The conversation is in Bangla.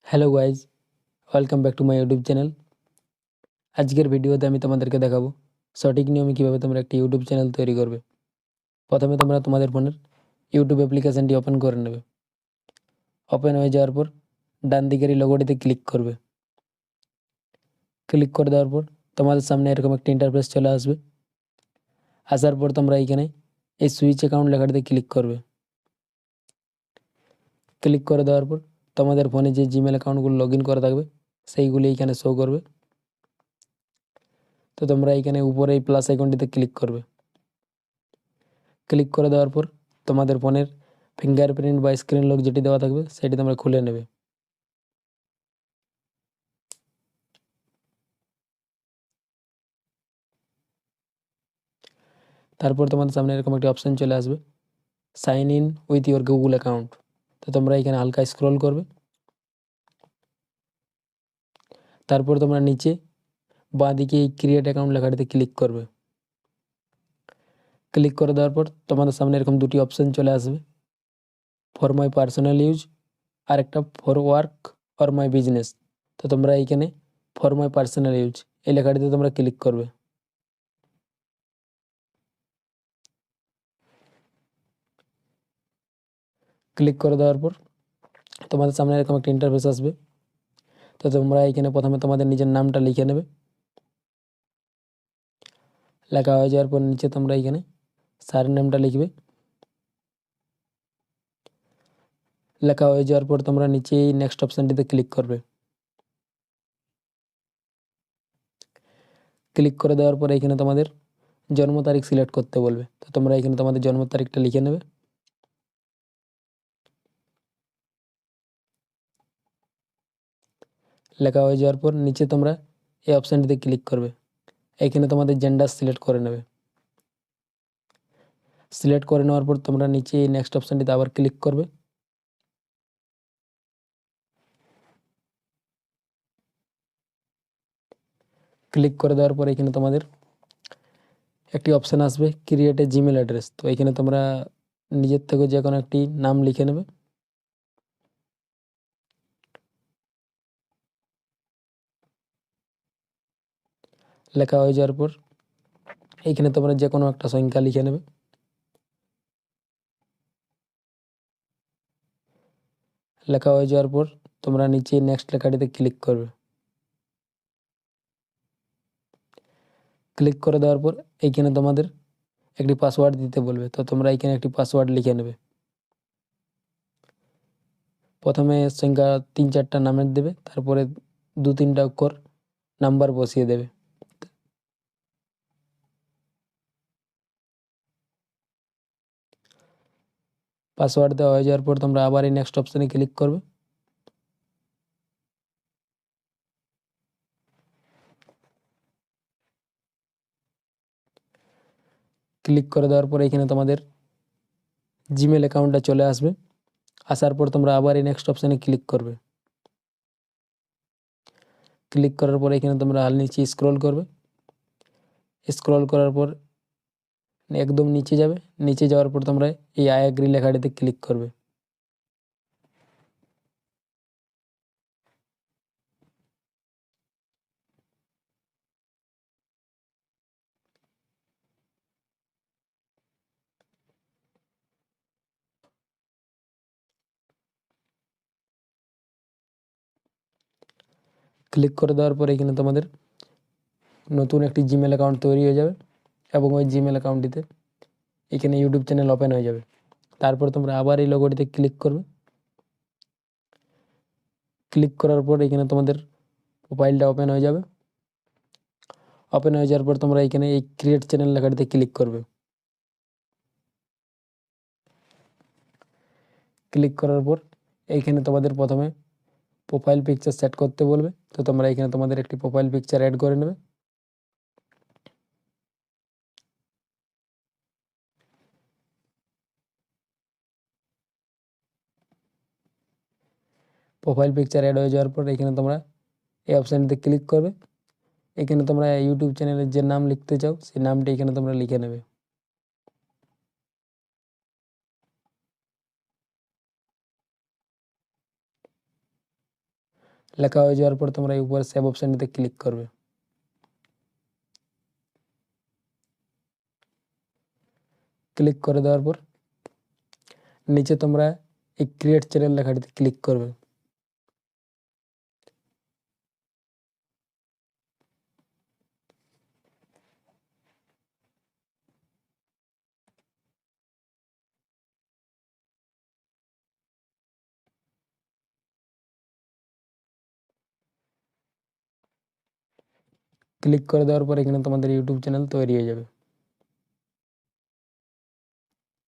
Hello guys, welcome back to my YouTube channel. আজকের ভিডিওতে আমি তোমাদেরকে দেখাবো সঠিক নিয়মে কীভাবে তোমরা একটি ইউটিউব চ্যানেল তৈরি করবে। প্রথমে তোমরা তোমাদের ফোনের ইউটিউব অ্যাপ্লিকেশানটি ওপেন করে নেবে। ওপেন হয়ে যাওয়ার পর ডান দিকের এই লোগোটিতে ক্লিক করবে। ক্লিক করে দেওয়ার পর তোমাদের সামনে এরকম একটা ইন্টারফেস চলে আসবে। আসার পর তোমরা এইখানে এই সুইচ অ্যাকাউন্ট লেখাটিতে ক্লিক করবে। ক্লিক করে দেওয়ার পর তোমাদের ফোনে যে জিমেল অ্যাকাউন্টগুলো লগ ইন করা থাকবে সেইগুলি এইখানে শো করবে। তো তোমরা এইখানে উপরে এই প্লাস আইকনটিতে ক্লিক করবে। ক্লিক করে দেওয়ার পর তোমাদের ফোনের ফিঙ্গারপ্রিন্ট বা স্ক্রিন লক যেটি দেওয়া থাকবে সেটি তোমরা খুলে নেবে। তারপর তোমাদের সামনে এরকম একটি অপশান চলে আসবে, sign in with your Google account. তো তোমরা এখানে হালকা স্ক্রল করবে। তারপর তোমরা নিচে বাঁদিকে এই ক্রিয়েট অ্যাকাউন্ট লেখাটিতে ক্লিক করবে। ক্লিক করে দেওয়ার পর তোমাদের সামনে এরকম দুটি অপশান চলে আসবে, ফর মাই পার্সোনাল ইউজ আর একটা for work or my business. তো তোমরা এইখানে ফর মাই পার্সোনাল ইউজ এই লেখাটিতে তোমরা ক্লিক করবে। ক্লিক করে দেওয়ার পর তোমাদের সামনে এরকম একটা ইন্টারফেস আসবে। তো তোমরা এখানে প্রথমে তোমাদের নিজের নামটা লিখে নেবে। লেখা হয়ে যাওয়ার পর নিচে তোমরা এখানে সার নেমটা লিখবে। লেখা হয়ে যাওয়ার পর তোমরা নিচে এই নেক্সট অপশানটিতে ক্লিক করবে। ক্লিক করে দেওয়ার পর এখানে তোমাদের জন্ম তারিখ সিলেক্ট করতে বলবে। তো তোমরা এখানে তোমাদের জন্ম তারিখটা লিখে নেবে। লেখা হয়ে যাওয়ার পর নিচে তোমরা এই অপশানটিতে ক্লিক করবে। এখানে তোমাদের জেন্ডার সিলেক্ট করে নেবে। সিলেক্ট করে নেওয়ার পর তোমরা নিচে এই নেক্সট অপশানটিতে আবার ক্লিক করবে। ক্লিক করে দেওয়ার পর এখানে তোমাদের একটি অপশান আসবে, ক্রিয়েট এ জিমেল অ্যাড্রেস। তো এখানে তোমরা নিজের থেকে যে কোনো একটি নাম লিখে নেবে। লেখা হয়ে যাওয়ার পর এইখানে তোমরা যে কোনো একটা সংখ্যা লিখে নেবে। লেখা হয়ে যাওয়ার পর তোমরা নিচে নেক্সট লেখাটিতে ক্লিক করবে। ক্লিক করে দেওয়ার পর এইখানে তোমাদের একটি পাসওয়ার্ড দিতে বলবে। তো তোমরা এইখানে একটি পাসওয়ার্ড লিখে নেবে। প্রথমে সংখ্যা 3-4টা নামের দেবে, তারপরে 2-3টা অক্ষর নাম্বার বসিয়ে দেবে। পাসওয়ার্ড দেওয়া হয়ে যাওয়ার পর তোমরা আবার এই নেক্সট অপশানে ক্লিক করবে। ক্লিক করে দেওয়ার পর এখানে তোমাদের জিমেল অ্যাকাউন্টটা চলে আসবে। আসার পর তোমরা আবার এই নেক্সট অপশানে ক্লিক করবে। ক্লিক করার পর এখানে তোমরা হাল নিচে স্ক্রল করবে। স্ক্রল করার পর একদম নিচে যাবে। নিচে যাওয়ার পর তোমরা এই আই এগ্রি লেখাটিতে ক্লিক করবে। ক্লিক করে দেওয়ার পর এখানে তোমাদের নতুন একটি জিমেল অ্যাকাউন্ট তৈরি হয়ে যাবে এবং ওই জিমেল অ্যাকাউন্টটিতে এখানে ইউটিউব চ্যানেল ওপেন হয়ে যাবে। তারপর তোমরা আবার এই লোগোটিতে ক্লিক করবে। ক্লিক করার পর এখানে তোমাদের প্রোফাইলটা ওপেন হয়ে যাবে। ওপেন হয়ে যাওয়ার পর তোমরা এখানে এই ক্রিয়েট চ্যানেল লেখাটিতে ক্লিক করবে। ক্লিক করার পর এইখানে তোমাদের প্রথমে প্রোফাইল পিকচার সেট করতে বলবে। তো তোমরা এখানে তোমাদের একটি প্রোফাইল পিকচার অ্যাড করে নেবে। প্রোফাইল পিকচার অ্যাড হয়ে যাওয়ার পর এখানে তোমরা এই অপশানটিতে ক্লিক করবে। এখানে তোমরা ইউটিউব চ্যানেলের যে নাম লিখতে চাও সেই নামটি এখানে তোমরা লিখে নেবে। লেখা হয়ে যাওয়ার পর তোমরা এই উপরে সেভ অপশানটিতে ক্লিক করবে। ক্লিক করে দেওয়ার পর নিচে তোমরা এই ক্রিয়েট চ্যানেল লেখাটিতে ক্লিক করবে। ক্লিক করে দেওয়ার পর এখানে তোমাদের ইউটিউব চ্যানেল তৈরি হয়ে যাবে।